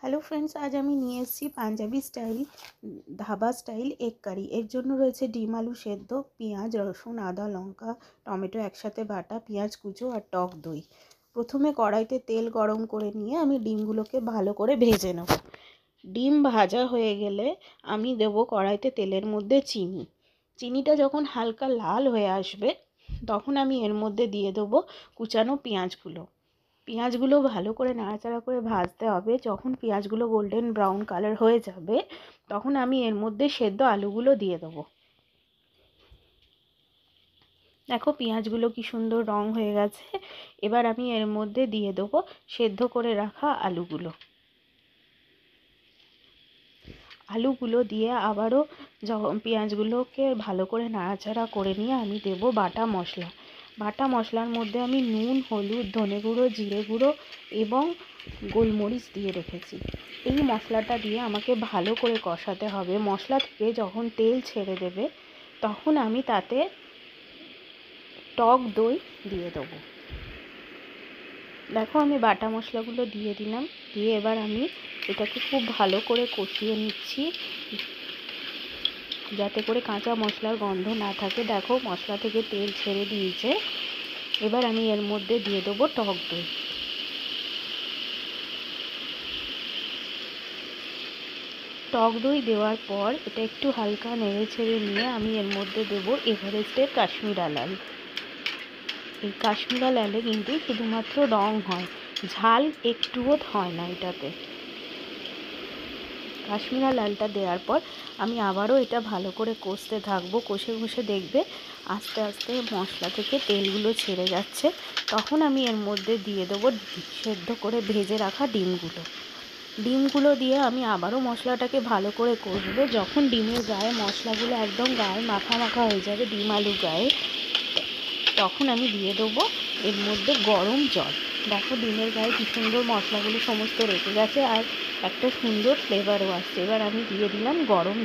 Hello friends, আজ আমি নিয়ে এসেছি Punjabi style dhaba style egg curry. এর জন্য রয়েছে ডিম, আলু সেদ্ধ, পেঁয়াজ, রসুন, আদা, লঙ্কা, টমেটো একসাথে বাটা, পেঁয়াজ কুচো আর টক দই। প্রথমে কড়াইতে তেল গরম করে নিয়ে আমি ডিমগুলোকে ভালো করে ভেজে নেব। ডিম ভাজা হয়ে গেলে আমি দেব কড়াইতে তেলের মধ্যে চিনি। চিনিটা যখন হালকা লাল হয়ে আসবে তখন আমি এর মধ্যে দিয়ে দেবো কুচানো পেঁয়াজগুলো ভালো করে নাড়াচাড়া করে ভাজতে হবে। যখন পেঁয়াজগুলো গোল্ডেন ব্রাউন কালার হয়ে যাবে তখন আমি এর মধ্যে সেদ্ধ আলুগুলো দিয়ে দেবো। দেখো পেঁয়াজগুলো কি সুন্দর রং হয়ে গেছে। এবার আমি এর মধ্যে দিয়ে দেবো সেদ্ধ করে রাখা আলুগুলো দিয়ে আবারও যখন পেঁয়াজগুলোকে ভালো করে নাড়াচাড়া করে নিয়ে আমি দেবো বাটা মশলার মধ্যে আমি নুন, হলুদ, ধনে গুঁড়ো, জিরে গুঁড়ো এবং গোলমরিচ দিয়ে রেখেছি। এই মশলাটা দিয়ে আমাকে ভালো করে কষাতে হবে। মশলা থেকে যখন তেল ছেড়ে দেবে তখন আমি তাতে টক দই দিয়ে দেবো। দেখো আমি বাটা মশলাগুলো দিয়ে দিলাম, দিয়ে এবার আমি এটাকে খুব ভালো করে কষিয়ে নিচ্ছি যাতে করে কাঁচা মশলার গন্ধ না থাকে। দেখো মশলা থেকে তেল ছেড়ে দিয়েছে। এবার আমি এর মধ্যে দিয়ে দেবো টক দই। টক দই দেওয়ার পর এটা একটু হালকা নেড়ে ছেড়ে নিয়ে আমি এর মধ্যে দেবো এভারেস্টের কাশ্মীরা লাল। এই কাশ্মীরা লালে কিন্তু শুধুমাত্র রং হয়, ঝাল একটুও হয় না এটাতে। কাশ্মীরা লালটা দেওয়ার পর আমি আবারও এটা ভালো করে কষতে থাকবো। কষে দেখবে আস্তে আস্তে মশলা থেকে তেলগুলো ছেড়ে যাচ্ছে। তখন আমি এর মধ্যে দিয়ে দেবো সেদ্ধ করে ভেজে রাখা ডিমগুলো দিয়ে আমি আবারও মশলাটাকে ভালো করে কষবো। যখন ডিমের গায়ে মশলাগুলো একদম গায়ে মাখা হয়ে যাবে, ডিম আলু গায়ে, তখন আমি দিয়ে দেবো এর মধ্যে গরম জল। দেখো ডিমের গায়ে কি সুন্দর মশলাগুলো সমস্ত রেখে গেছে আর একটা সুন্দর ফ্লেভারও আসছে। এবার আমি দিয়ে দিলাম গরম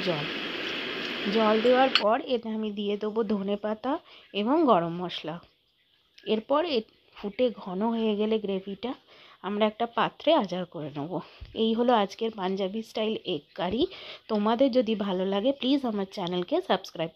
জল দেওয়ার পর এটা আমি দিয়ে দেবো ধনে পাতা এবং গরম মশলা। এরপর ফুটে ঘন হয়ে গেলে গ্রেভিটা আমরা একটা পাত্রে আজার করে নেব। এই হলো আজকের পাঞ্জাবি স্টাইল এগ কারি। তোমাদের যদি ভালো লাগে প্লিজ আমার চ্যানেলকে সাবস্ক্রাইব